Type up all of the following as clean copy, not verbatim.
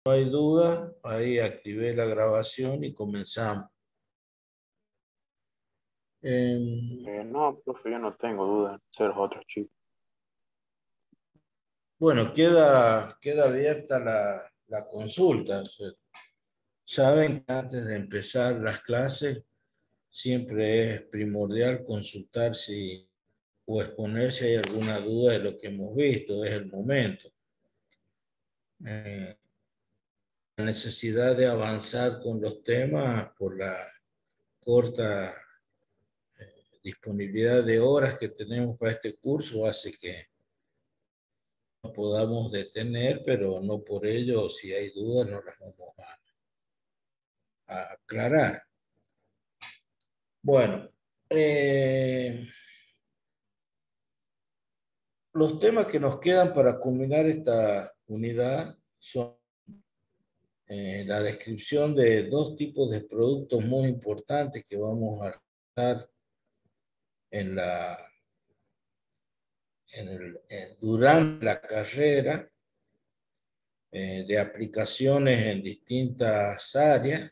No hay duda, ahí activé la grabación y comenzamos. No, profe, yo no tengo duda en ser otro chico. Bueno, queda abierta la consulta. O sea, saben que antes de empezar las clases siempre es primordial consultar si o exponer si hay alguna duda de lo que hemos visto, es el momento. La necesidad de avanzar con los temas por la corta disponibilidad de horas que tenemos para este curso hace que no podamos detener, pero no por ello, si hay dudas, no las vamos a aclarar. Bueno, los temas que nos quedan para culminar esta unidad son la descripción de dos tipos de productos muy importantes que vamos a tratar en durante la carrera, de aplicaciones en distintas áreas,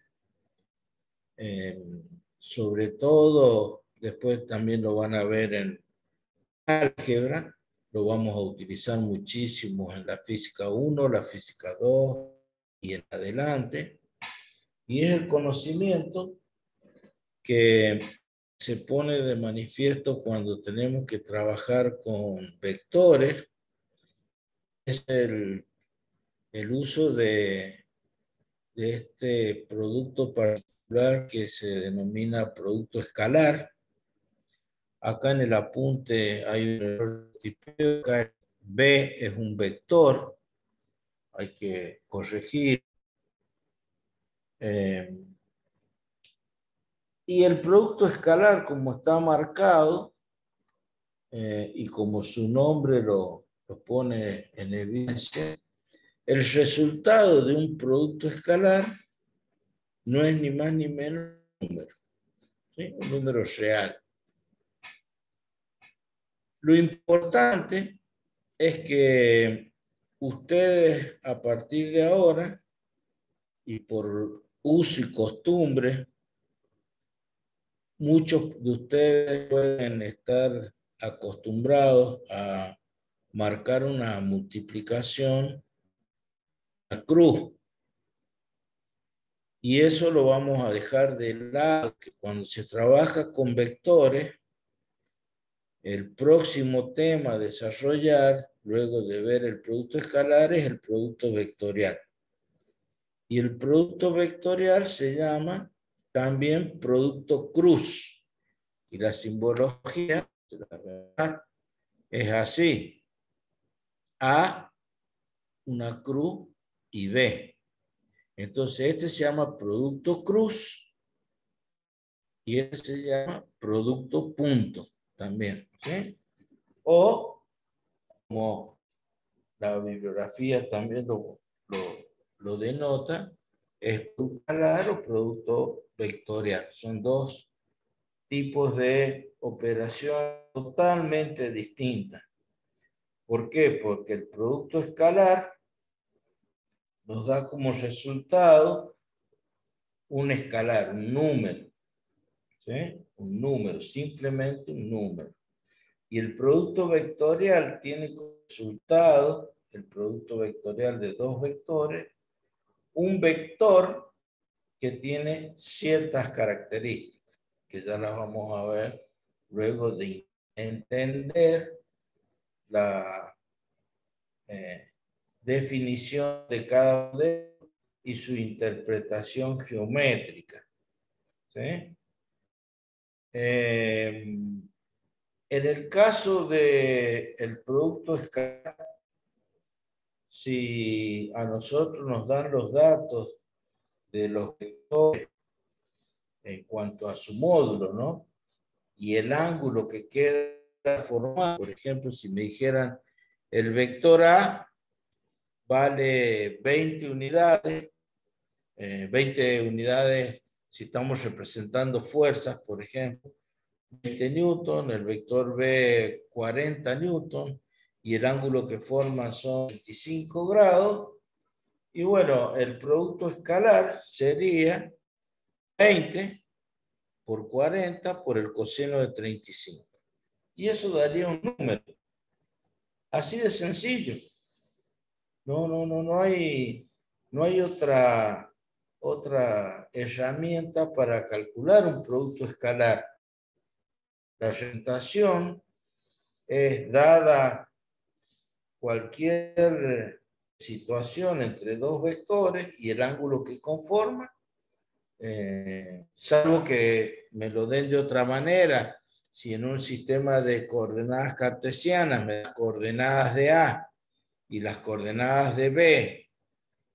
sobre todo, después también lo van a ver en álgebra, lo vamos a utilizar muchísimo en la física 1, la física 2 y en adelante, y es el conocimiento que se pone de manifiesto cuando tenemos que trabajar con vectores, es el uso de este producto particular que se denomina producto escalar. Acá en el apunte hay un error de tipeo, acá B es un vector, hay que corregir. Y el producto escalar, como está marcado, y como su nombre lo pone en evidencia, el resultado de un producto escalar no es ni más ni menos un número, ¿sí? Un número real. Lo importante es que ustedes a partir de ahora y por uso y costumbre, muchos de ustedes pueden estar acostumbrados a marcar una multiplicación a cruz. Y eso lo vamos a dejar de lado, que cuando se trabaja con vectores, el próximo tema a desarrollar, luego de ver el producto escalar, es el producto vectorial. Y el producto vectorial se llama también producto cruz. Y la simbología es así. A, una cruz, y B. Entonces, este se llama producto cruz y este se llama producto punto también. ¿Sí? O, como la bibliografía también lo denota, es producto escalar o producto vectorial. Son dos tipos de operación totalmente distintas. ¿Por qué? Porque el producto escalar nos da como resultado un escalar, un número, ¿sí? Un número, simplemente un número. Y el producto vectorial tiene como resultado, el producto vectorial de dos vectores, un vector que tiene ciertas características, que ya las vamos a ver luego de entender la definición de cada modelo y su interpretación geométrica. ¿Sí? En el caso del producto escalar, si a nosotros nos dan los datos de los vectores en cuanto a su módulo, ¿no? Y el ángulo que queda formado, por ejemplo, si me dijeran el vector A vale 20 unidades, 20 unidades si estamos representando fuerzas, por ejemplo, 20 newton, el vector B 40 newton, y el ángulo que forman son 25 grados, Y bueno, el producto escalar sería 20 por 40 por el coseno de 35. Y eso daría un número. Así de sencillo. No hay otra herramienta para calcular un producto escalar. La representación es dada cualquier situación entre dos vectores y el ángulo que conforma, salvo que me lo den de otra manera. Si en un sistema de coordenadas cartesianas me dan coordenadas de A y las coordenadas de B,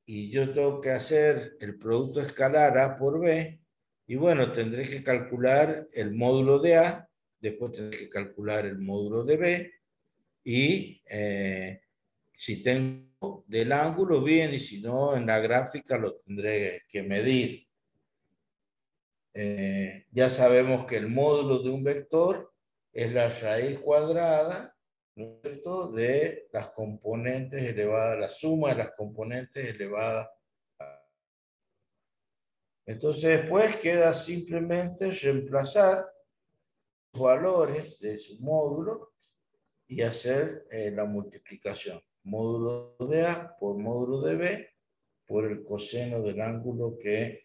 y yo tengo que hacer el producto escalar A por B, y bueno, tendré que calcular el módulo de A, después tendré que calcular el módulo de B, y si tengo del ángulo, bien, y si no, en la gráfica lo tendré que medir. Ya sabemos que el módulo de un vector es la raíz cuadrada, ¿no es cierto?, de las componentes elevadas, la suma de las componentes elevadas. Entonces después queda simplemente reemplazar los valores de su módulo y hacer la multiplicación. Módulo de A por módulo de B por el coseno del ángulo que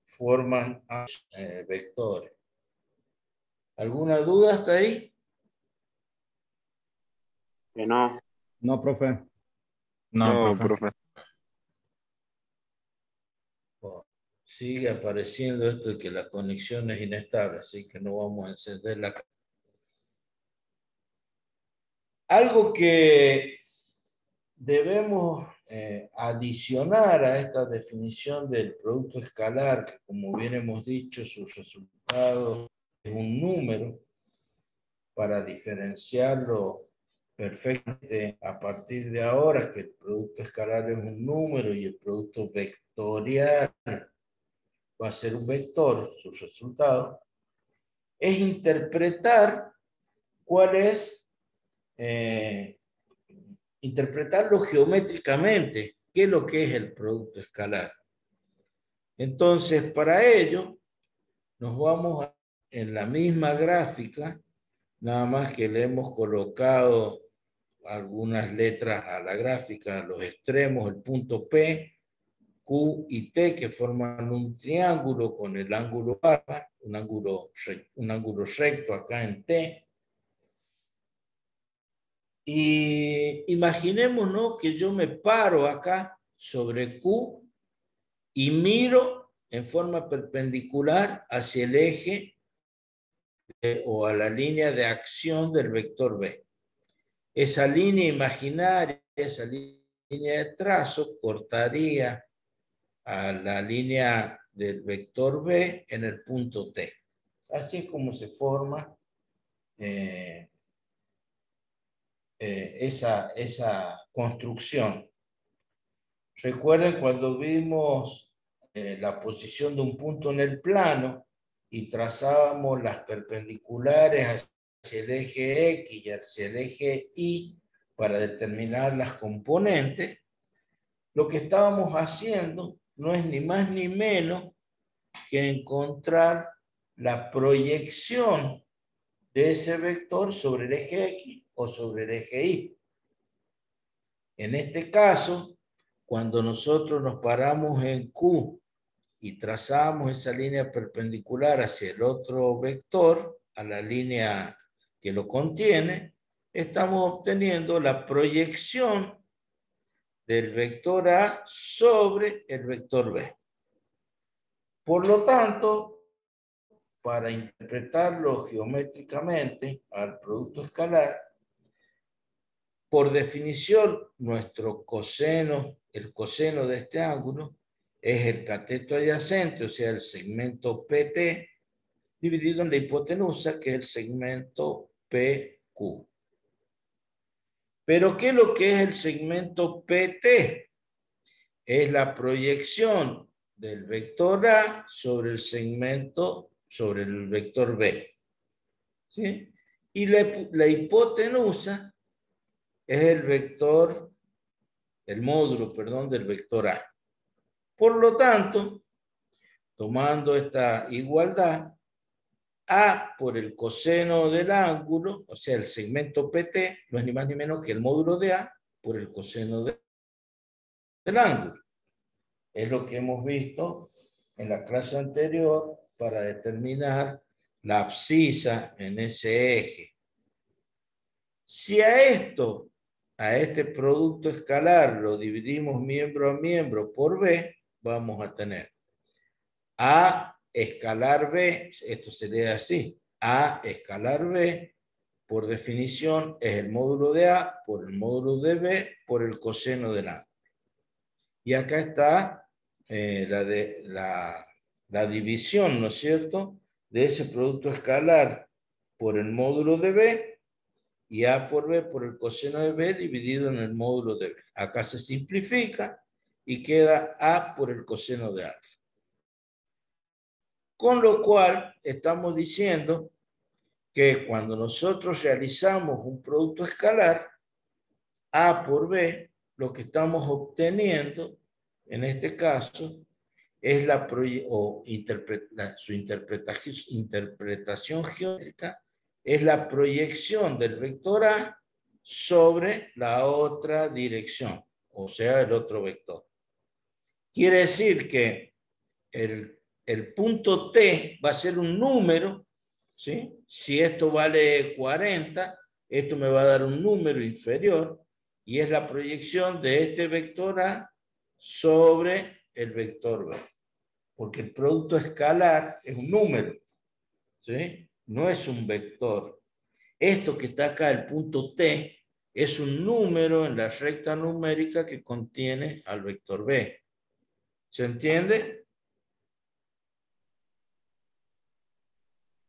forman ambos vectores. ¿Alguna duda hasta ahí? Que no. No, profe. No, profe. Oh, sigue apareciendo esto de que la conexión es inestable, así que no vamos a encender la cámara. Algo que debemos adicionar a esta definición del producto escalar, que como bien hemos dicho, sus resultados es un número, para diferenciarlo perfectamente a partir de ahora, que el producto escalar es un número y el producto vectorial va a ser un vector, su resultado, es interpretar cuál es, interpretarlo geométricamente, qué es lo que es el producto escalar. Entonces, para ello, nos vamos en la misma gráfica, nada más que le hemos colocado algunas letras a la gráfica, a los extremos, el punto P, Q y T, que forman un triángulo con el ángulo alfa, un ángulo recto acá en T. Y imaginémonos que yo me paro acá sobre Q y miro en forma perpendicular hacia el eje o a la línea de acción del vector B. Esa línea imaginaria, esa línea de trazo, cortaría a la línea del vector B en el punto T. Así es como se forma esa construcción. Recuerden cuando vimos la posición de un punto en el plano y trazábamos las perpendiculares hacia el eje X y hacia el eje Y para determinar las componentes, lo que estábamos haciendo no es ni más ni menos que encontrar la proyección de ese vector sobre el eje X o sobre el eje Y. En este caso, cuando nosotros nos paramos en Q y trazamos esa línea perpendicular hacia el otro vector, a la línea que lo contiene, estamos obteniendo la proyección del vector A sobre el vector B. Por lo tanto, para interpretarlo geométricamente al producto escalar, por definición, nuestro coseno, el coseno de este ángulo, es el cateto adyacente, o sea, el segmento PT, dividido en la hipotenusa, que es el segmento PQ. Pero, ¿qué es lo que es el segmento PT? Es la proyección del vector A sobre el segmento, sobre el vector B. ¿Sí? Y la hipotenusa es el vector, el módulo, perdón, del vector A. Por lo tanto, tomando esta igualdad, A por el coseno del ángulo, o sea, el segmento PT, no es ni más ni menos que el módulo de A por el coseno del ángulo. Es lo que hemos visto en la clase anterior para determinar la abscisa en ese eje. Si a este producto escalar, lo dividimos miembro a miembro por B, vamos a tener A escalar B, esto se lee así, A escalar B, por definición, es el módulo de A por el módulo de B por el coseno del ángulo. Y acá está la división, ¿no es cierto?, de ese producto escalar por el módulo de B y A por B por el coseno de B dividido en el módulo de B. Acá se simplifica y queda A por el coseno de alfa. Con lo cual, estamos diciendo que cuando nosotros realizamos un producto escalar, A por B, lo que estamos obteniendo, en este caso, es su interpretación geométrica, es la proyección del vector A sobre la otra dirección, o sea, el otro vector. Quiere decir que el punto T va a ser un número, ¿sí? Si esto vale 40, esto me va a dar un número inferior, y es la proyección de este vector A sobre el vector B. Porque el producto escalar es un número, ¿sí? No es un vector. Esto que está acá, el punto T, es un número en la recta numérica que contiene al vector B. ¿Se entiende?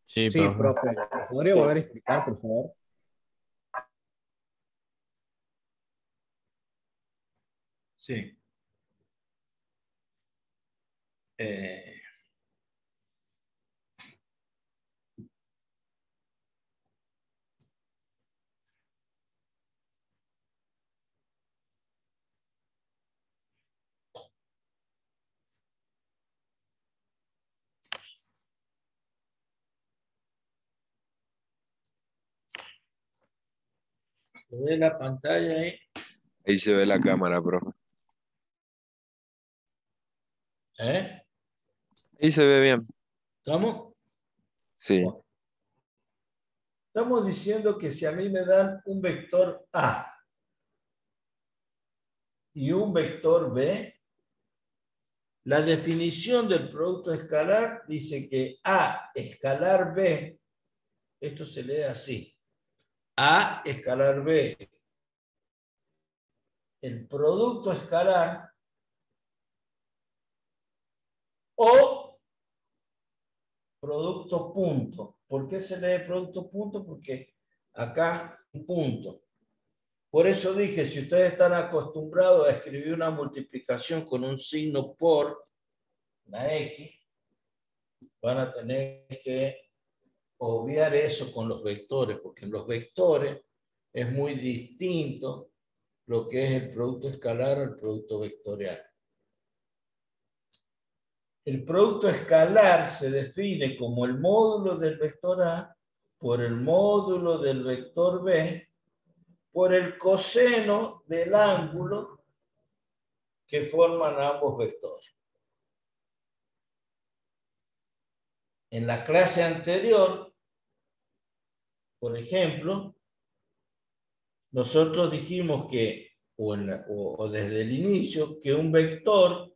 Sí, Sí, profe. profe. ¿Podría volver a explicar, por favor? Sí. ¿Ve la pantalla ahí? Ahí se ve la cámara, profe. ¿Eh? Ahí se ve bien. ¿Estamos? Sí. Bueno, estamos diciendo que si a mí me dan un vector A y un vector B, la definición del producto escalar dice que A escalar B, esto se lee así, A escalar B, el producto escalar o producto punto. ¿Por qué se lee producto punto? Porque acá un punto. Por eso dije, si ustedes están acostumbrados a escribir una multiplicación con un signo por la X, van a tener que obviar eso con los vectores, porque en los vectores es muy distinto lo que es el producto escalar al producto vectorial. El producto escalar se define como el módulo del vector A por el módulo del vector B por el coseno del ángulo que forman ambos vectores. En la clase anterior, por ejemplo, nosotros dijimos que, o desde el inicio, que un vector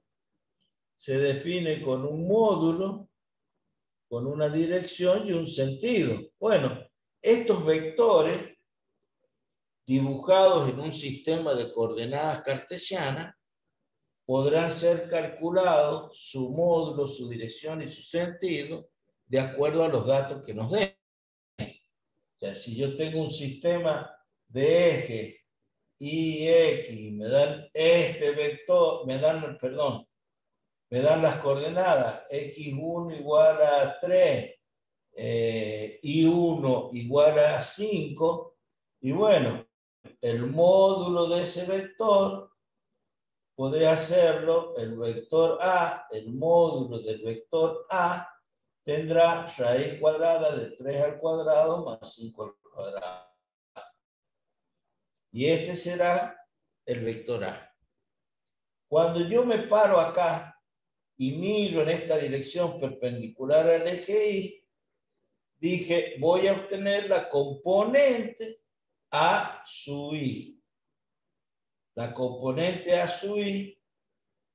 se define con un módulo, con una dirección y un sentido. Bueno, estos vectores dibujados en un sistema de coordenadas cartesianas podrán ser calculados su módulo, su dirección y su sentido de acuerdo a los datos que nos den. O sea, si yo tengo un sistema de eje y X, me dan este vector, me dan las coordenadas X1 igual a 3, Y1 igual a 5, y bueno, el módulo de ese vector podés hacerlo, el vector A, el módulo del vector A, tendrá raíz cuadrada de 3 al cuadrado más 5 al cuadrado. Y este será el vector A. Cuando yo me paro acá y miro en esta dirección perpendicular al eje Y, dije, voy a obtener la componente A sub I. La componente A sub I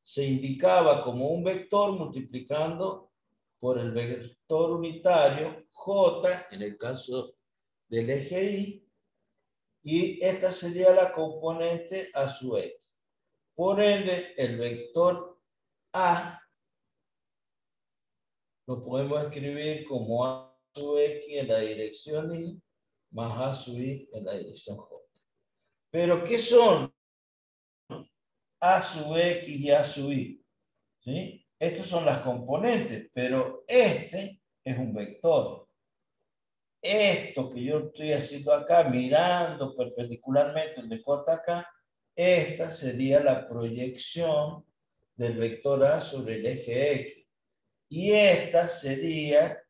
se indicaba como un vector multiplicando por el vector unitario J, en el caso del eje Y, y esta sería la componente A sub X. Por ende, el vector A lo podemos escribir como A sub X en la dirección Y más A sub I en la dirección J. Pero, ¿qué son A sub X y A sub I? ¿Sí? Estos son las componentes, pero este es un vector. Esto que yo estoy haciendo acá, mirando perpendicularmente donde corta acá, esta sería la proyección del vector A sobre el eje X. Y esta sería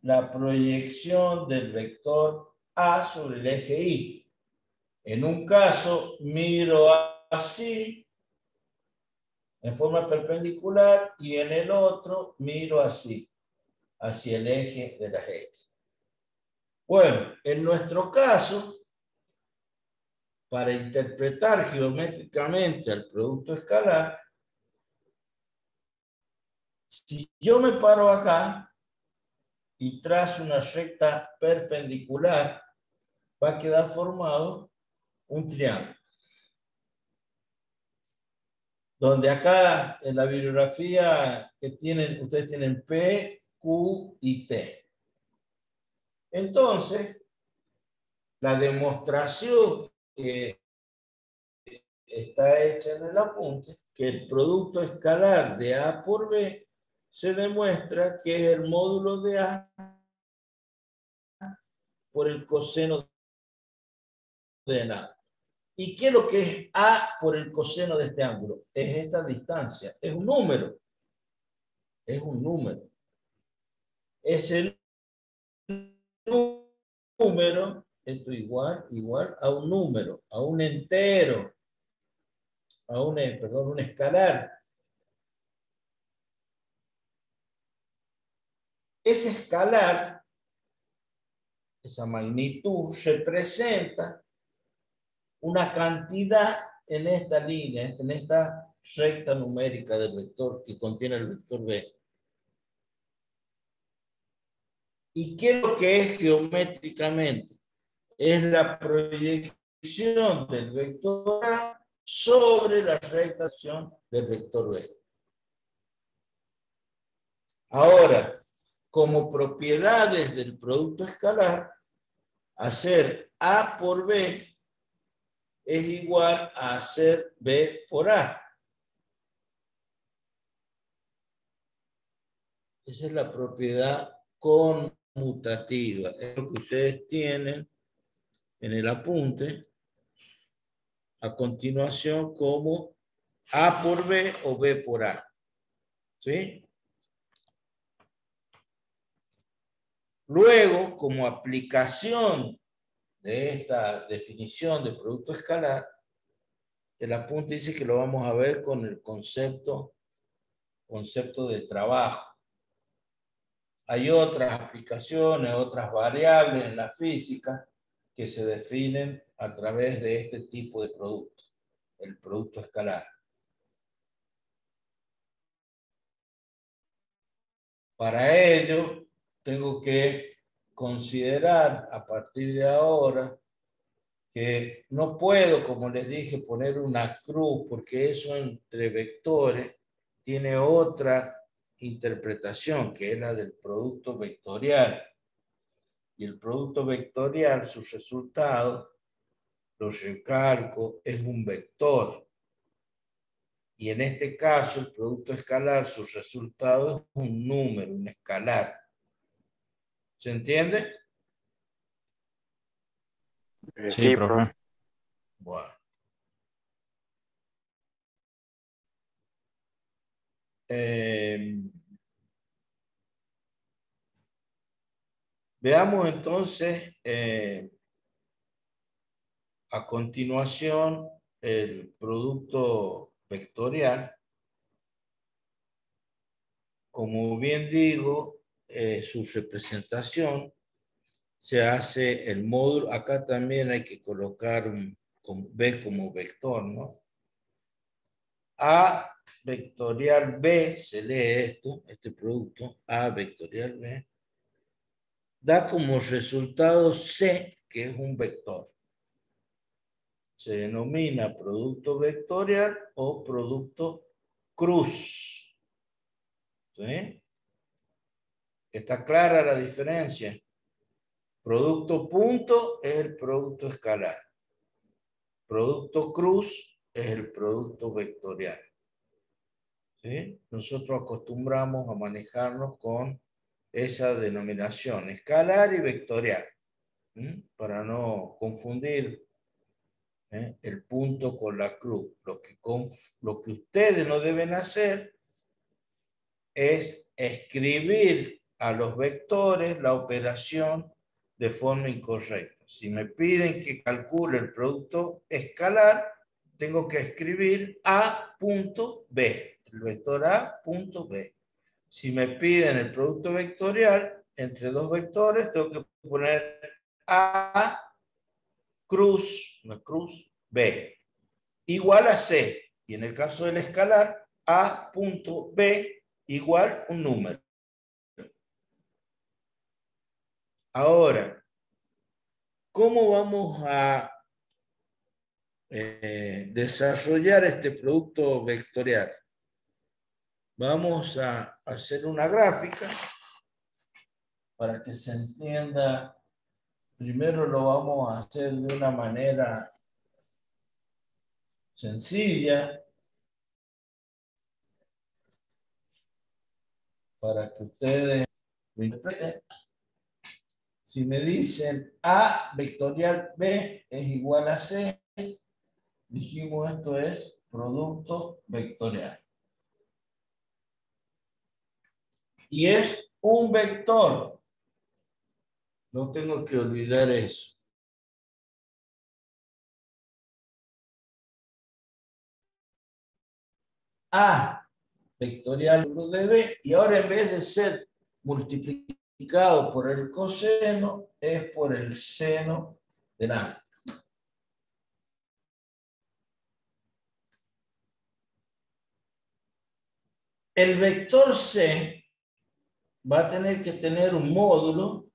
la proyección del vector A sobre el eje Y. En un caso, miro así, en forma perpendicular, y en el otro, miro así, hacia el eje de las X. Bueno, en nuestro caso, para interpretar geométricamente el producto escalar, si yo me paro acá y trazo una recta perpendicular, va a quedar formado un triángulo. Donde acá en la bibliografía que tienen, ustedes tienen P, Q y T. Entonces, la demostración que está hecha en el apunte, que el producto escalar de A por B se demuestra que es el módulo de A por el coseno de A. ¿Y qué es lo que es A por el coseno de este ángulo? Es esta distancia, es un número. Es un número. Es el número, esto igual a un número, a un entero, a un, perdón, un escalar. Ese escalar, esa magnitud, representa una cantidad en esta línea, en esta recta numérica del vector que contiene el vector B. ¿Y qué es lo que es geométricamente? Es la proyección del vector A sobre la recta acción del vector B. Ahora, como propiedades del producto escalar, hacer A por B es igual a hacer B por A. Esa es la propiedad conmutativa. Es lo que ustedes tienen en el apunte a continuación como A por B o B por A. ¿Sí? Luego, como aplicación de esta definición de producto escalar, el apunte dice que lo vamos a ver con el concepto de trabajo. Hay otras aplicaciones, otras variables en la física que se definen a través de este tipo de producto, el producto escalar. Para ello, tengo que considerar a partir de ahora que no puedo, como les dije, poner una cruz, porque eso entre vectores tiene otra interpretación, que es la del producto vectorial. Y el producto vectorial, su resultado, lo recalco, es un vector. Y en este caso, el producto escalar, su resultado es un número, un escalar. ¿Se entiende? Sí, profe. Bueno. Veamos entonces a continuación el producto vectorial. Como bien digo, su representación se hace el módulo. Acá también hay que colocar un B como vector, ¿no? A vectorial B, se lee esto, este producto, A vectorial B, da como resultado C, que es un vector. Se denomina producto vectorial o producto cruz. ¿Sí? ¿Está clara la diferencia? Producto punto es el producto escalar. Producto cruz es el producto vectorial. ¿Sí? Nosotros acostumbramos a manejarnos con esa denominación, escalar y vectorial, para no confundir el punto con la cruz. Lo que ustedes no deben hacer es escribir a los vectores la operación de forma incorrecta. Si me piden que calcule el producto escalar, tengo que escribir A punto B, el vector A punto B. Si me piden el producto vectorial entre dos vectores, tengo que poner A cruz, una cruz, B, igual a C. Y en el caso del escalar, A punto B igual un número. Ahora, ¿cómo vamos a desarrollar este producto vectorial? Vamos a hacer una gráfica para que se entienda. Primero lo vamos a hacer de una manera sencilla para que ustedes lo interpreten. Si me dicen A vectorial B es igual a C, dijimos esto es producto vectorial. Y es un vector. No tengo que olvidar eso. A vectorial de B, y ahora en vez de ser multiplicado por el coseno, es por el seno del ángulo. El vector C va a tener que tener un módulo,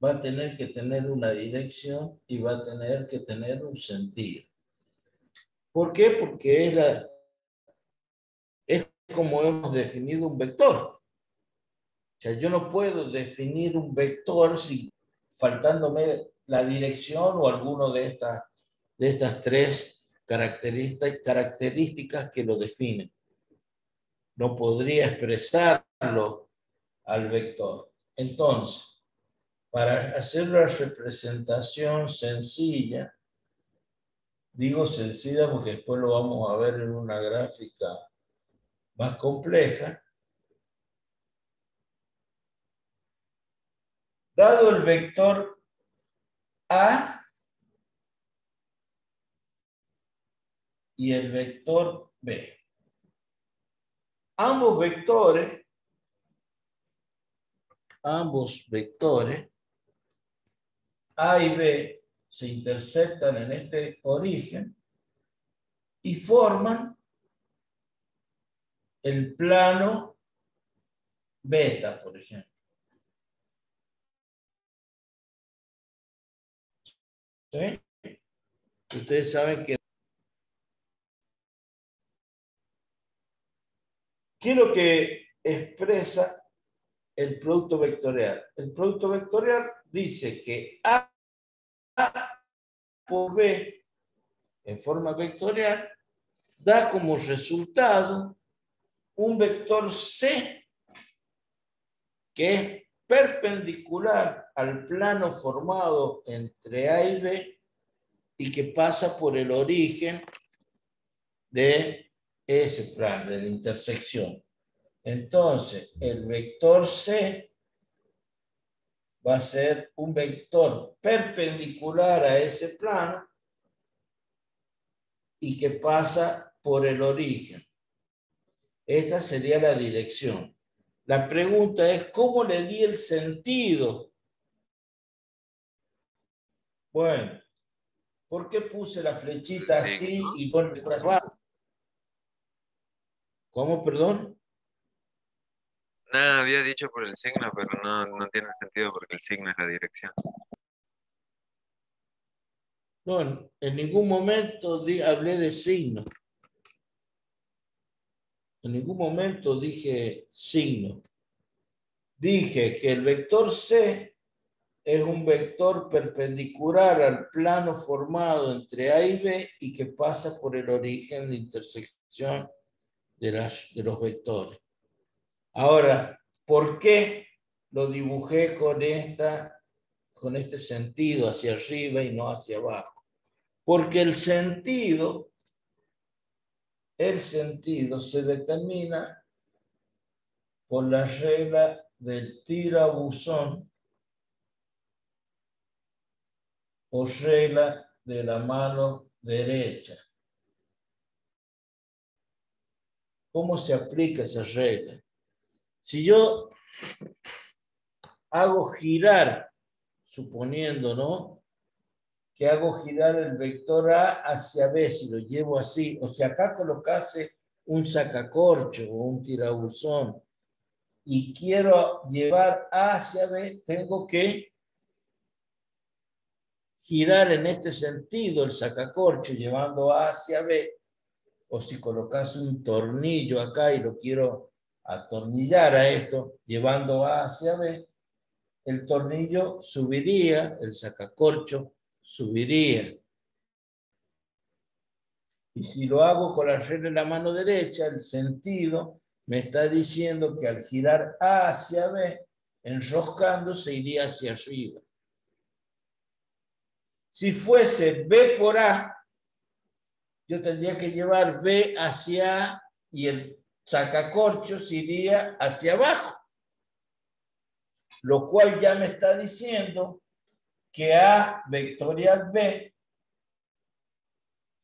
va a tener que tener una dirección y va a tener que tener un sentido. ¿Por qué? Porque es como hemos definido un vector. O sea, yo no puedo definir un vector si faltándome la dirección o alguno de estas tres características que lo definen. No podría expresarlo al vector. Entonces, para hacer la representación sencilla, digo sencilla porque después lo vamos a ver en una gráfica más compleja. Dado el vector A y el vector B. Ambos vectores A y B se interceptan en este origen y forman el plano beta, por ejemplo. ¿Sí? Ustedes saben que... ¿Qué es lo que expresa el producto vectorial? El producto vectorial dice que A por B en forma vectorial da como resultado un vector C que es perpendicular al plano formado entre A y B y que pasa por el origen de ese plano de la intersección. Entonces, el vector C va a ser un vector perpendicular a ese plano y que pasa por el origen. Esta sería la dirección. La pregunta es, ¿cómo le di el sentido? Bueno, ¿por qué puse la flechita así y con el brazo abajo? ¿Cómo, perdón? Nada, había dicho por el signo, pero no tiene sentido porque el signo es la dirección. No, en ningún momento hablé de signo. En ningún momento dije signo. Dije que el vector C es un vector perpendicular al plano formado entre A y B y que pasa por el origen de intersección de los vectores. Ahora, ¿por qué lo dibujé con este sentido hacia arriba y no hacia abajo? Porque el sentido se determina por la regla del tirabuzón o regla de la mano derecha. ¿Cómo se aplica esa regla? Si yo hago girar, suponiendo, ¿no?, que hago girar el vector A hacia B, si lo llevo así, o si acá colocase un sacacorcho o un tirabuzón y quiero llevar A hacia B, tengo que girar en este sentido el sacacorcho llevando A hacia B, o si colocas un tornillo acá y lo quiero atornillar a esto, llevando A hacia B, el tornillo subiría, el sacacorcho subiría. Y si lo hago con la regla de la mano derecha, el sentido me está diciendo que al girar A hacia B, enroscando, se iría hacia arriba. Si fuese B por A, yo tendría que llevar B hacia A y el sacacorchos iría hacia abajo. Lo cual ya me está diciendo que A vectorial B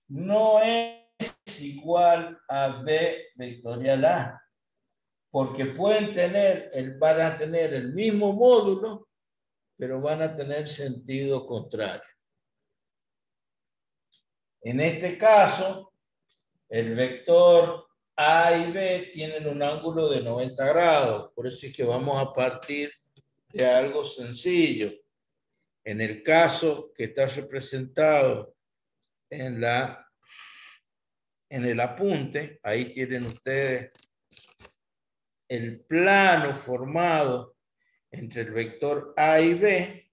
no es igual a B vectorial A, porque van a tener el mismo módulo, pero van a tener sentido contrario. En este caso, el vector A y B tienen un ángulo de 90 grados, por eso es que vamos a partir de algo sencillo. En el caso que está representado en el apunte, ahí tienen ustedes el plano formado entre el vector A y B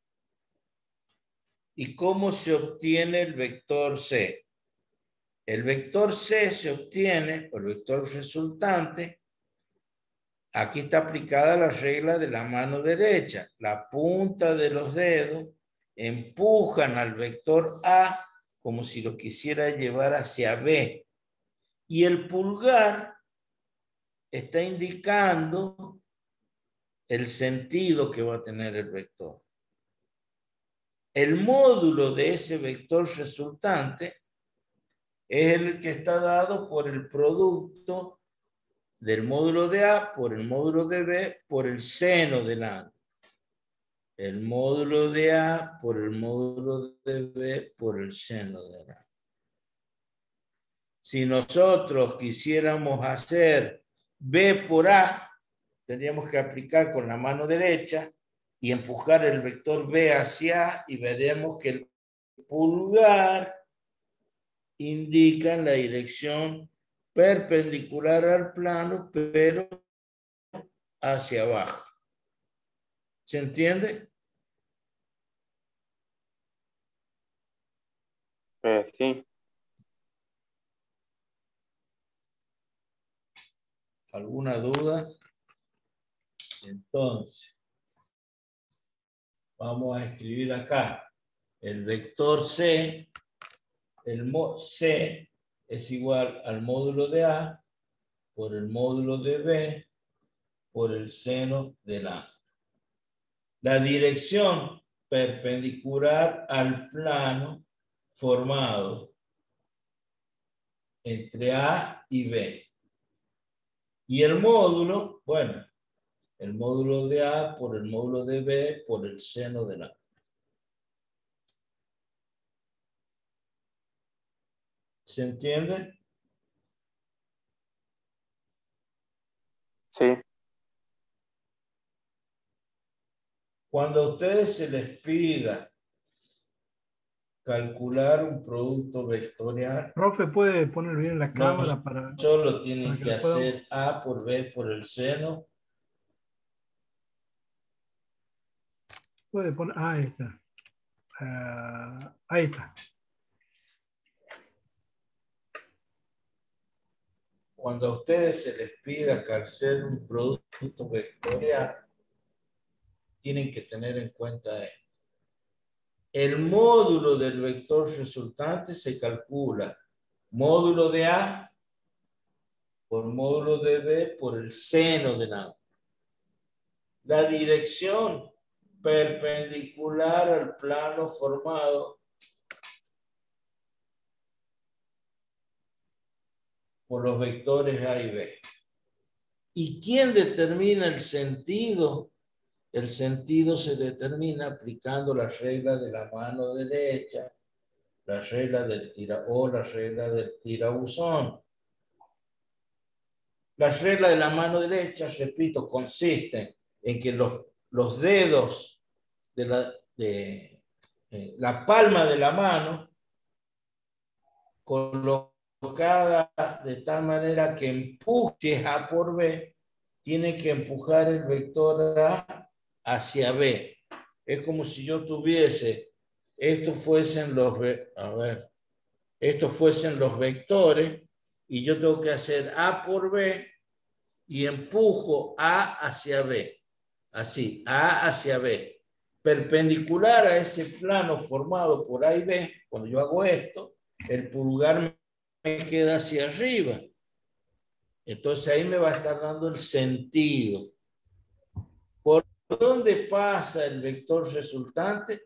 y cómo se obtiene el vector C. El vector C se obtiene, o el vector resultante, aquí está aplicada la regla de la mano derecha. La punta de los dedos empujan al vector A como si lo quisiera llevar hacia B. Y el pulgar está indicando el sentido que va a tener el vector. El módulo de ese vector resultante es el que está dado por el producto del módulo de A por el módulo de B por el seno del ángulo. El módulo de A por el módulo de B por el seno del ángulo. Si nosotros quisiéramos hacer B por A, tendríamos que aplicar con la mano derecha y empujar el vector B hacia A y veremos que el pulgar indica la dirección perpendicular al plano, pero hacia abajo. ¿Se entiende? Sí. ¿Alguna duda? Entonces, vamos a escribir acá. El vector C, C es igual al módulo de A por el módulo de B por el seno del A. La dirección perpendicular al plano formado entre A y B. Y el módulo, bueno, el módulo de A por el módulo de B por el seno del A. ¿Se entiende? Sí, Cuando a ustedes se les pida calcular un producto vectorial, Profe, ¿puede poner bien la no cámara para solo tienen que que lo podamos? hacer A por B por el seno. Puede poner, ahí está. Ahí está. Cuando a ustedes se les pida hacer un producto vectorial, tienen que tener en cuenta esto. El módulo del vector resultante se calcula módulo de A por módulo de B por el seno de A. La dirección perpendicular al plano formado por los vectores A y B. ¿Y quién determina el sentido? El sentido se determina aplicando la regla de la mano derecha, la regla del tirabuzón. La regla de la mano derecha, repito, consiste en que los dedos de la palma de la mano colocada de tal manera que empuje A por B, tiene que empujar el vector A hacia B. Es como si yo tuviese, estos fuesen los vectores y yo tengo que hacer A por B y empujo A hacia B. Así, A hacia B. Perpendicular a ese plano formado por A y B, cuando yo hago esto, el pulgar me queda hacia arriba. Entonces ahí me va a estar dando el sentido. ¿Por dónde pasa el vector resultante?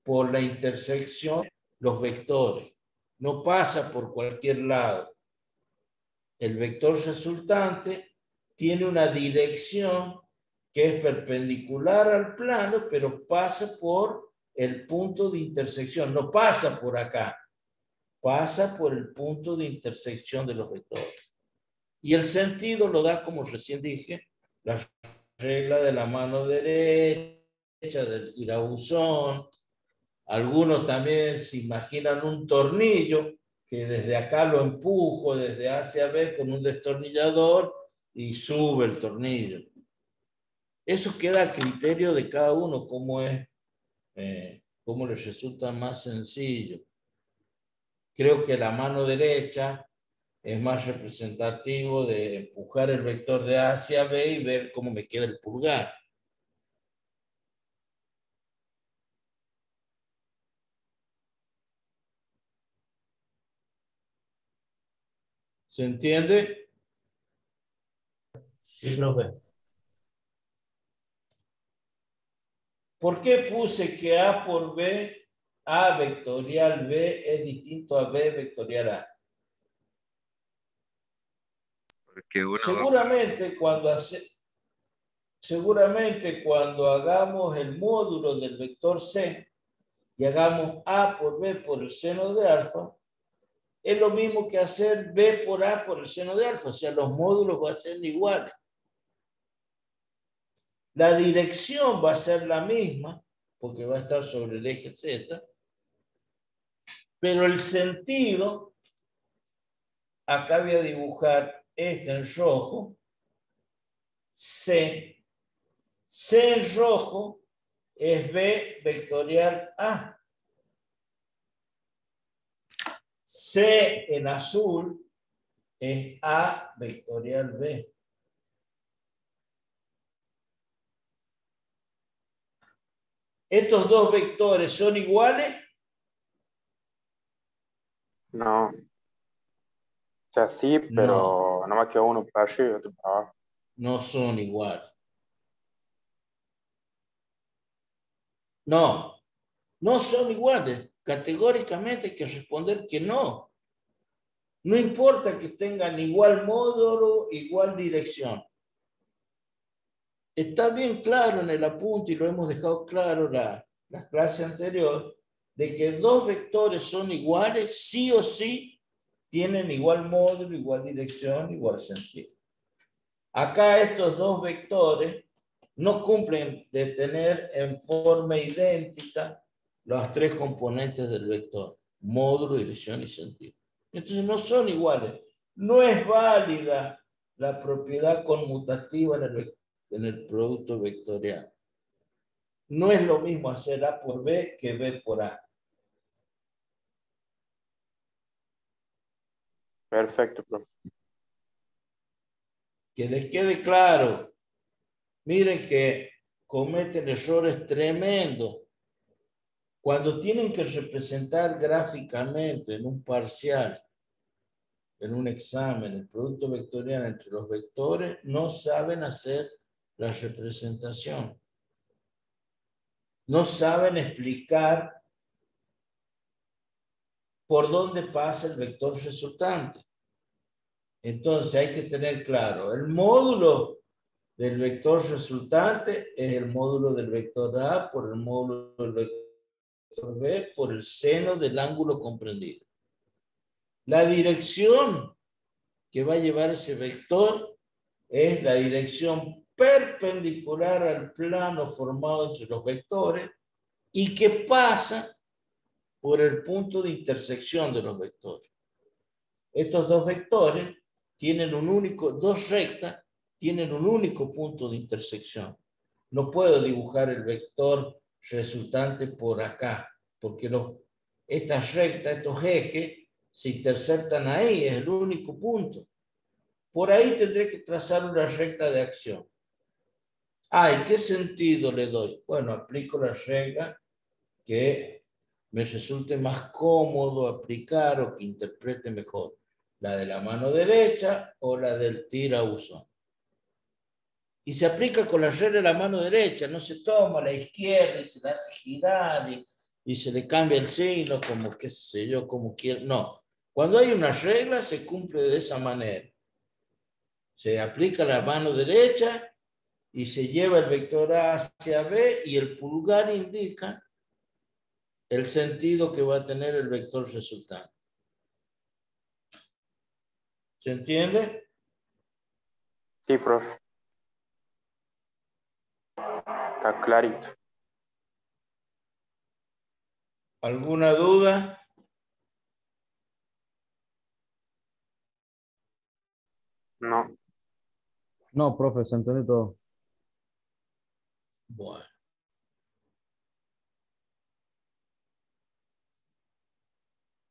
Por la intersección de los vectores. No pasa por cualquier lado. El vector resultante tiene una dirección que es perpendicular al plano, pero pasa por el punto de intersección. No pasa por acá. Pasa por el punto de intersección de los vectores. Y el sentido lo da, como recién dije, la regla de la mano derecha, del tirabuzón. Algunos también se imaginan un tornillo que desde acá lo empujo desde A hacia B con un destornillador y sube el tornillo. Eso queda a criterio de cada uno, cómo les resulta más sencillo. Creo que la mano derecha es más representativo de empujar el vector de A hacia B y ver cómo me queda el pulgar. ¿Se entiende? Sí, profe. ¿Por qué puse que A por B, A vectorial B es distinto a B vectorial A? Porque uno va Seguramente cuando hagamos el módulo del vector C y hagamos A por B por el seno de alfa, es lo mismo que hacer B por A por el seno de alfa, o sea, los módulos van a ser iguales. La dirección va a ser la misma, porque va a estar sobre el eje Z, pero el sentido, acá voy a dibujar este en rojo, C en rojo es B vectorial A. C en azul es A vectorial B. ¿Estos dos vectores son iguales? no. sea, sí, No, pero no me quedó uno para arriba y otro para abajo. no son iguales. No, no son iguales. Categóricamente hay que responder que no. No importa que tengan igual módulo, igual dirección. Está bien claro en el apunte, y lo hemos dejado claro la clase anterior, de que dos vectores son iguales, sí o sí, tienen igual módulo, igual dirección, igual sentido. Acá estos dos vectores no cumplen de tener en forma idéntica los tres componentes del vector, módulo, dirección y sentido. Entonces no son iguales. No es válida la propiedad conmutativa en el producto vectorial. No es lo mismo hacer A por B que B por A. Perfecto, profe. Que les quede claro. Miren que cometen errores tremendos cuando tienen que representar gráficamente en un parcial, en un examen, el producto vectorial entre los vectores, no saben hacer la representación. No saben explicar por dónde pasa el vector resultante. Entonces hay que tener claro, el módulo del vector resultante es el módulo del vector A por el módulo del vector B por el seno del ángulo comprendido. La dirección que va a llevar ese vector es la dirección perpendicular al plano formado entre los vectores y que pasa por el punto de intersección de los vectores. Estos dos vectores tienen dos rectas tienen un único punto de intersección. No puedo dibujar el vector resultante por acá, porque estas rectas, estos ejes, se intersectan ahí, es el único punto. Por ahí tendré que trazar una recta de acción. ¿Y qué sentido le doy? Bueno, aplico la regla que me resulte más cómodo aplicar o que interprete mejor. La de la mano derecha o la del tirabuzón. Y se aplica con la regla de la mano derecha, no se toma la izquierda y se la hace girar y se le cambia el signo como qué sé yo, como quiera. No, cuando hay una regla se cumple de esa manera. Se aplica la mano derecha y se lleva el vector A hacia B y el pulgar indica el sentido que va a tener el vector resultante. ¿Se entiende? Sí, profe. Está clarito. ¿Alguna duda? No. No, profe, se entiende todo. Bueno.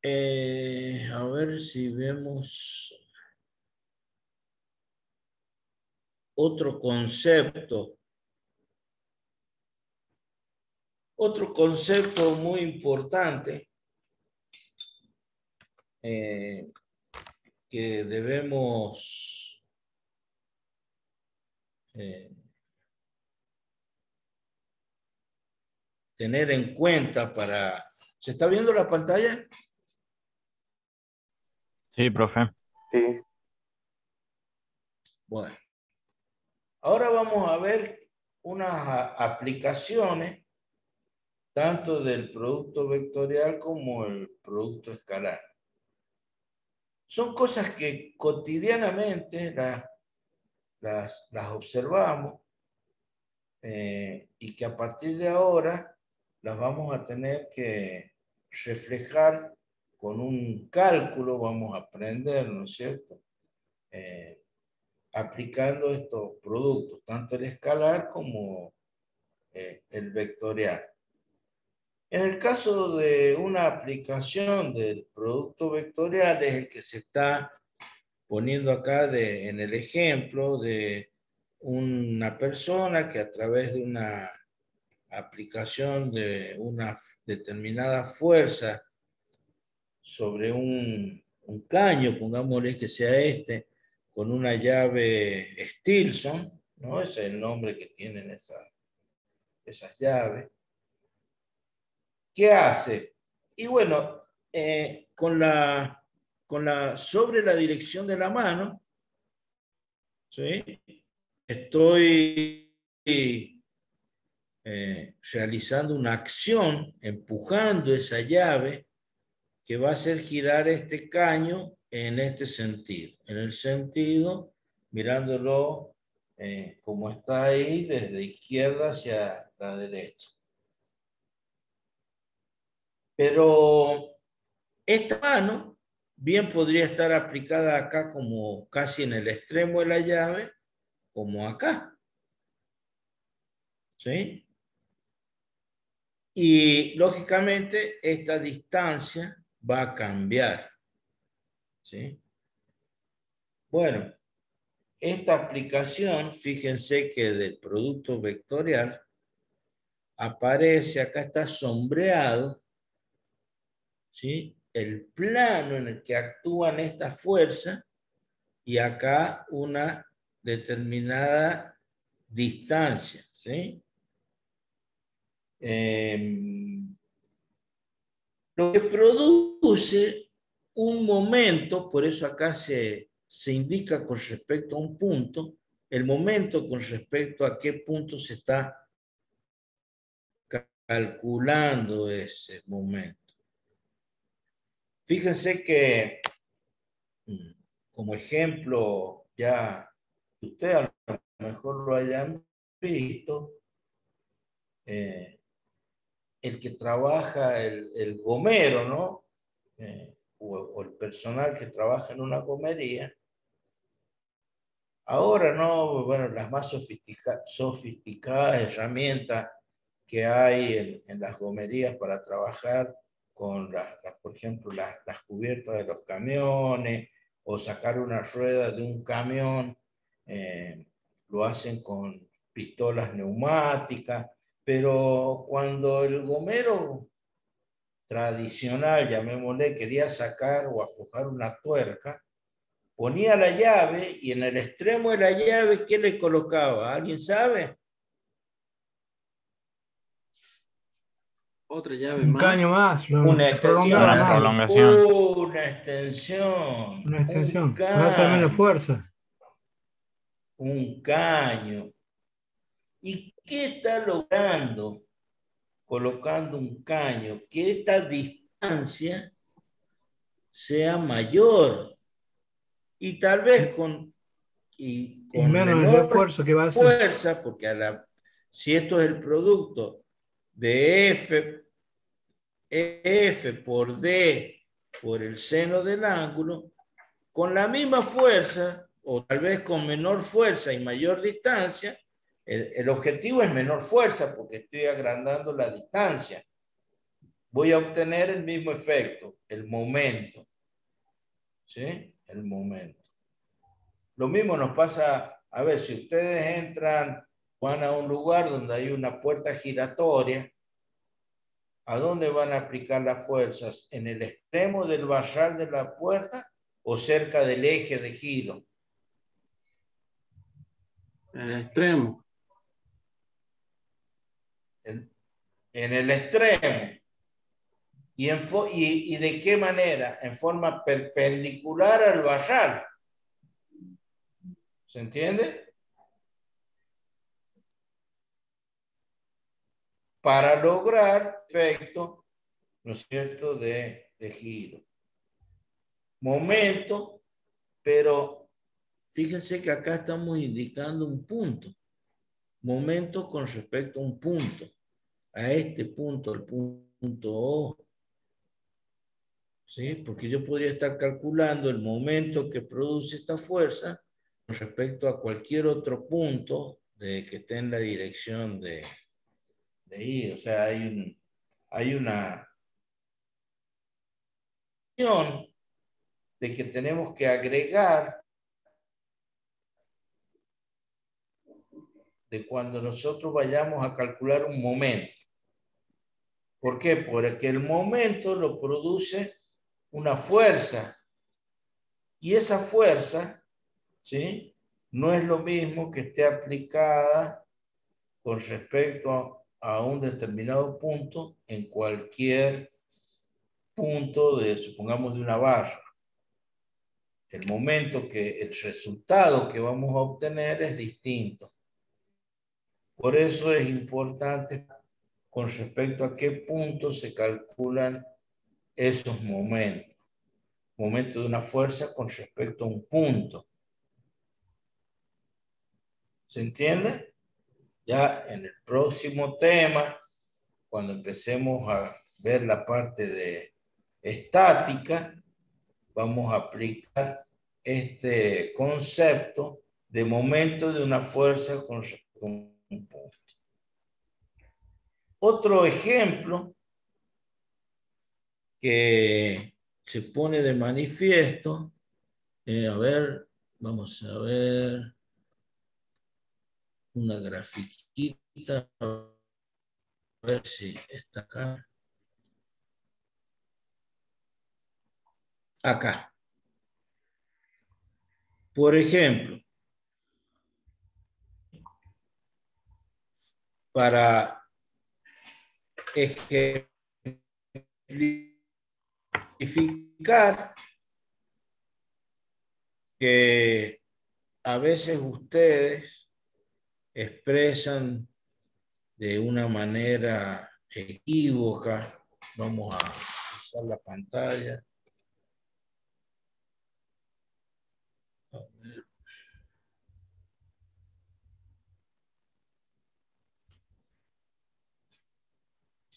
A ver si vemos otro concepto. Otro concepto muy importante que debemos tener en cuenta para... ¿Se está viendo la pantalla? Sí, profe. Sí. Bueno. Ahora vamos a ver unas aplicaciones tanto del producto vectorial como el producto escalar. Son cosas que cotidianamente las observamos y que a partir de ahora las vamos a tener que reflejar con un cálculo, vamos a aprender, ¿no es cierto? Aplicando estos productos, tanto el escalar como el vectorial. En el caso de una aplicación del producto vectorial es el que se está poniendo acá en el ejemplo de una persona que a través de una aplicación de una determinada fuerza sobre un un caño, pongámosle que sea este, con una llave Stilson, ¿no? Ese es el nombre que tienen esas llaves. ¿Qué hace? Y bueno, sobre la dirección de la mano, ¿sí? Estoy realizando una acción, empujando esa llave que va a hacer girar este caño en este sentido. En el sentido, mirándolo como está ahí, desde izquierda hacia la derecha. Pero esta mano bien podría estar aplicada acá como casi en el extremo de la llave, como acá. ¿Sí? Y lógicamente esta distancia va a cambiar. ¿Sí? Bueno, esta aplicación, fíjense que del producto vectorial aparece, acá está sombreado, ¿sí? El plano en el que actúan estas fuerzas y acá una determinada distancia, ¿sí? Lo que produce un momento, por eso acá se indica con respecto a un punto, el momento con respecto a qué punto se está calculando ese momento. Fíjense que, como ejemplo, ya ustedes a lo mejor lo hayan visto, el que trabaja, el gomero, ¿no? O el personal que trabaja en una gomería. Ahora, ¿no? Bueno, las más sofisticadas herramientas que hay en las gomerías para trabajar con, por ejemplo, las cubiertas de los camiones o sacar una rueda de un camión, lo hacen con pistolas neumáticas, pero cuando el gomero tradicional, llamémosle, quería sacar o aflojar una tuerca, ponía la llave y en el extremo de la llave, ¿qué le colocaba? ¿Alguien sabe? Otra llave Un más. caño más, Una lo prolongaba extensión. Una más. prolongación. Una extensión. Una Un extensión. Va a hacer menos caño. fuerza. Un caño. ¿Y qué está logrando colocando un caño? Que esta distancia sea mayor y tal vez con Y menos el menor esfuerzo que va a hacer. fuerza, porque si esto es el producto de F por D por el seno del ángulo, con la misma fuerza, o tal vez con menor fuerza y mayor distancia, el objetivo es menor fuerza, porque estoy agrandando la distancia. Voy a obtener el mismo efecto, el momento. ¿Sí? El momento. Lo mismo nos pasa, a ver, si ustedes van a un lugar donde hay una puerta giratoria, ¿a dónde van a aplicar las fuerzas? ¿En el extremo del barral de la puerta o cerca del eje de giro? En el extremo. En el extremo. ¿Y de qué manera? En forma perpendicular al barral. ¿Se entiende? Para lograr efecto, ¿no es cierto?, de giro. Momento, pero fíjense que acá estamos indicando un punto. Momento con respecto a un punto. A este punto, el punto O. ¿Sí? Porque yo podría estar calculando el momento que produce esta fuerza con respecto a cualquier otro punto que esté en la dirección de I. O sea, hay una opción de que tenemos que agregar de cuando nosotros vayamos a calcular un momento. ¿Por qué? Porque el momento lo produce una fuerza Y esa fuerza, ¿sí?, no es lo mismo que esté aplicada con respecto a un determinado punto en cualquier punto de, supongamos, de una barra. El momento que el resultado que vamos a obtener es distinto. Por eso es importante con respecto a qué punto se calculan esos momentos. Momento de una fuerza con respecto a un punto. ¿Se entiende? Ya en el próximo tema, cuando empecemos a ver la parte de estática, vamos a aplicar este concepto de momento de una fuerza con respecto a un punto. Otro ejemplo que se pone de manifiesto, a ver, vamos a ver una grafiquita, a ver si está acá. Acá. Por ejemplo, para ejemplificar que a veces ustedes expresan de una manera equívoca. Vamos a usar la pantalla. A ver.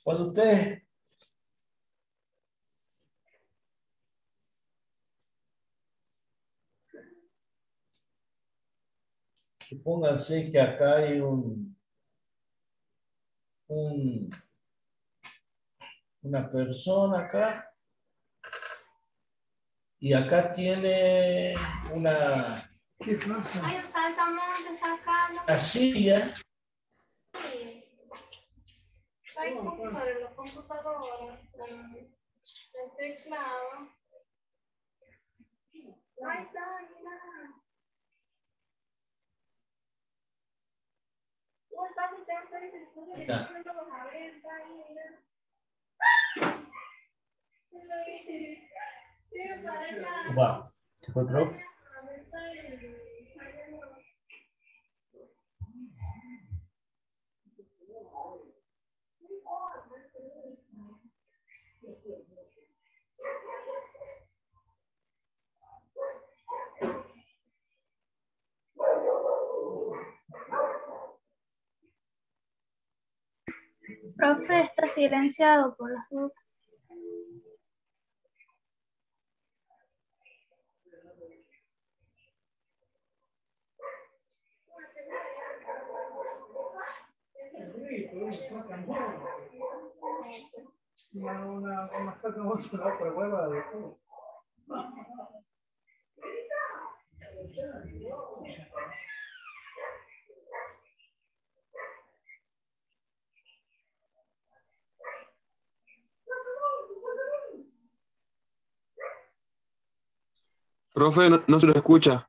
Cuando ustedes supónganse que acá hay una persona acá y acá tiene una silla. Mira. Va. ¿Se fue, profe? Profe, está silenciado por las dudas. Profe, no se lo escucha.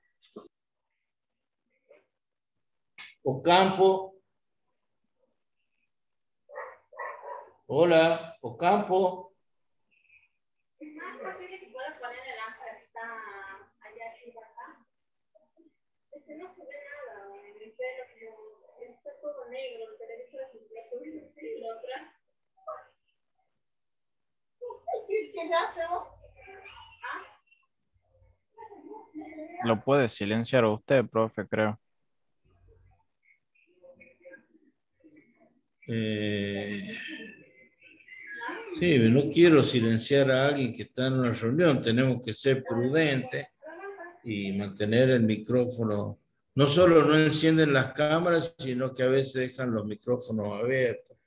Ocampo. Hola, Ocampo. Lo puede silenciar usted, profe, creo. Sí, no quiero silenciar a alguien que está en una reunión. Tenemos que ser prudentes y mantener el micrófono. No solo no encienden las cámaras, sino que a veces dejan los micrófonos abiertos.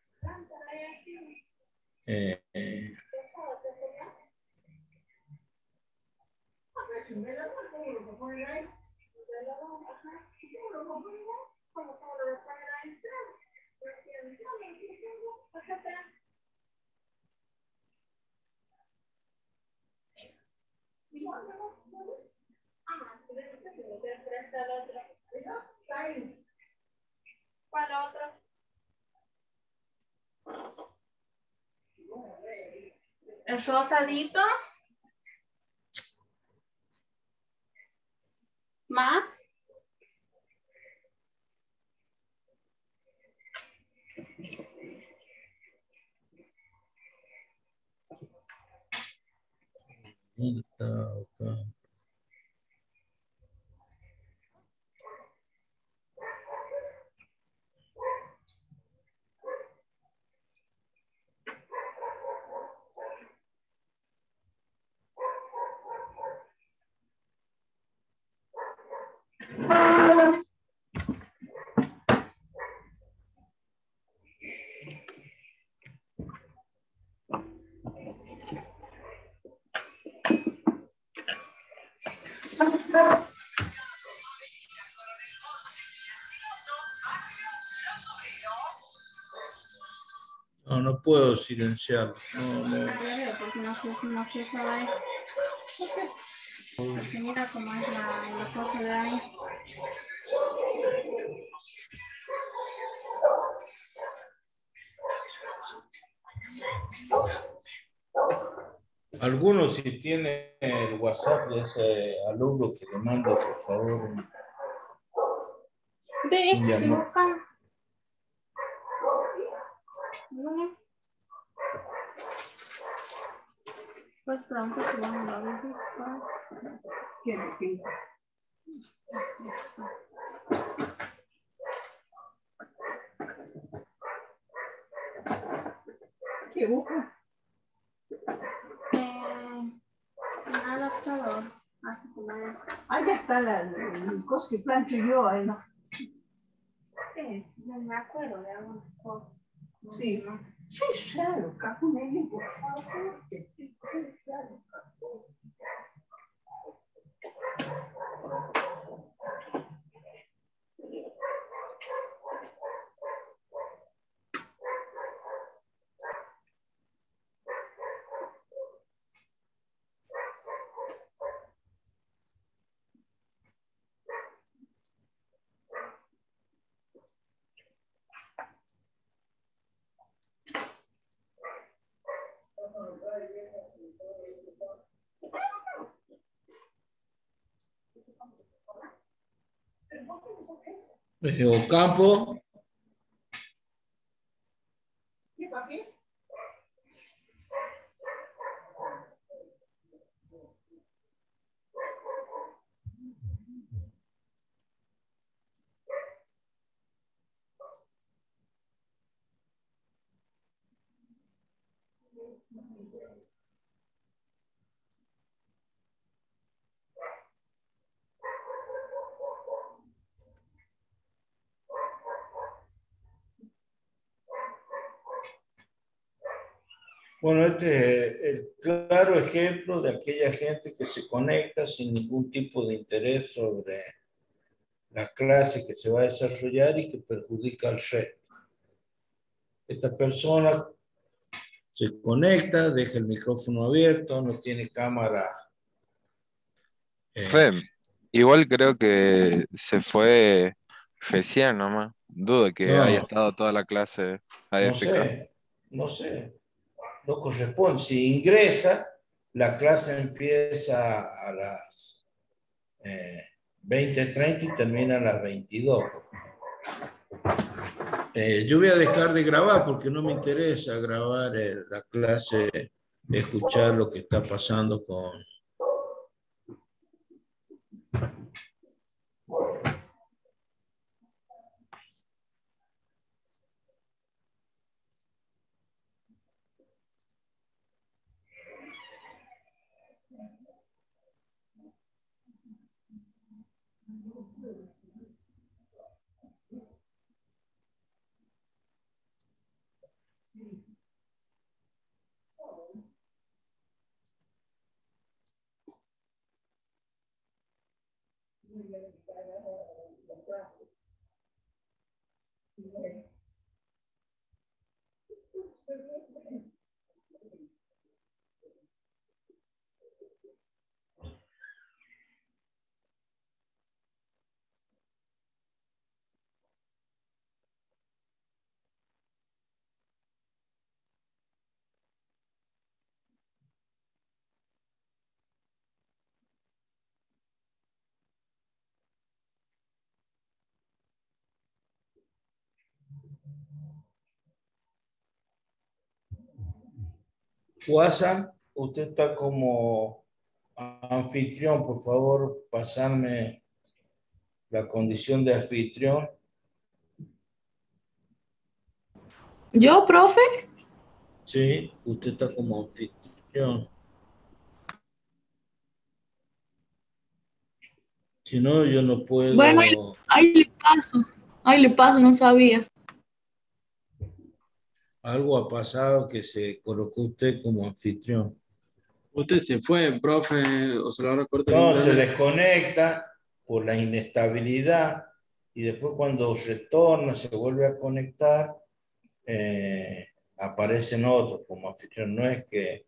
almuerzo asadito. ¿Ma? ¿Dónde está acá? No, no puedo silenciarlo. No, no. Porque no se sabe. Porque mira cómo es la cosa de ahí. Algunos, si tiene el WhatsApp de ese alumno que le mando, por favor, Ve, un estoy llamado. buscando. No. Pues pronto se van a buscar. ¿Qué? ¿Qué busca? Un adaptador. Así como es. Ahí está el cosa que plancho yo ahí, ¿no? Sí, no me acuerdo de algunas cosas. Sí, ¿no? sí, claro, Capunelli, por favor. Sí, claro, Ocampo. ¿Qué papi? Bueno, este es el claro ejemplo de aquella gente que se conecta sin ningún tipo de interés sobre la clase que se va a desarrollar y que perjudica al resto. Esta persona se conecta, deja el micrófono abierto, no tiene cámara. Fem, igual creo que se fue recién nomás. Dudo que haya No, estado toda la clase no AFK. sé, no sé, no corresponde. Si ingresa, la clase empieza a las 20:30 y termina a las 22. Yo voy a dejar de grabar porque no me interesa grabar la clase, escuchar lo que está pasando con... WhatsApp, usted está como anfitrión, por favor, pasarme la condición de anfitrión. ¿Yo, profe? Sí, usted está como anfitrión. Si no, yo no puedo. Bueno, ahí le paso. Ahí le paso, no sabía. Algo ha pasado que se colocó usted como anfitrión. Usted se fue, profe, o se lo habrá cortado el No, se internet. desconecta por la inestabilidad y después cuando retorna, se vuelve a conectar, aparecen otros como anfitrión. No es que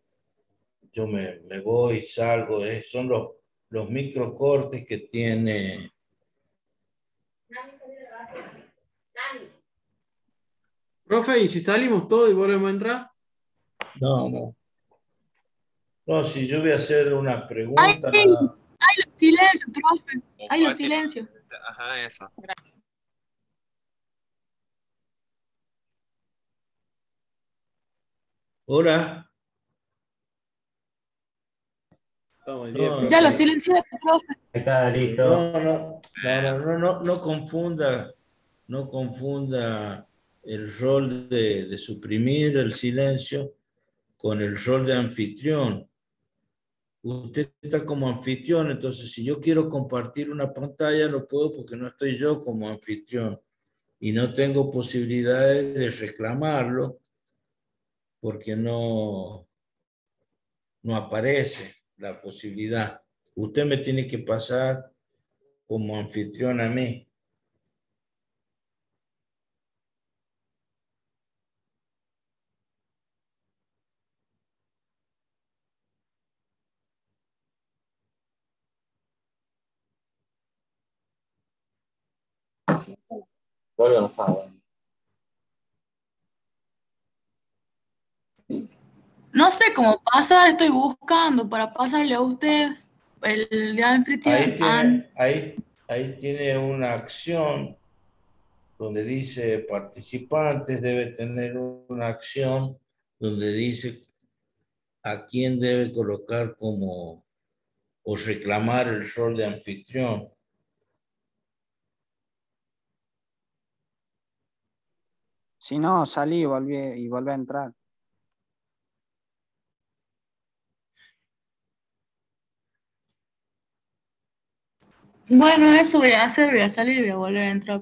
yo me voy y salgo, son los microcortes que tiene. Profe, ¿y si salimos todos y volvemos a entrar? No, no. No, si yo voy a hacer una ¡Ay, pregunta, ay! nada. ¡Ay, los silencio, profe! ¡Ay, los silencio! Ajá, eso. Hola. Estamos No, bien, Ya profe. los silencié, profe. Está listo. No confunda el rol de suprimir el silencio con el rol de anfitrión. Usted está como anfitrión, entonces si yo quiero compartir una pantalla, no puedo porque no estoy yo como anfitrión y no tengo posibilidades de reclamarlo porque no aparece la posibilidad. Usted me tiene que pasar como anfitrión a mí. No sé cómo pasar, estoy buscando para pasarle a usted el de anfitrión. Ahí tiene una acción donde dice participantes, debe tener una acción donde dice a quién debe colocar como o reclamar el rol de anfitrión. Si no, salí y volví a entrar. Bueno, eso voy a hacer, voy a salir y voy a volver a entrar.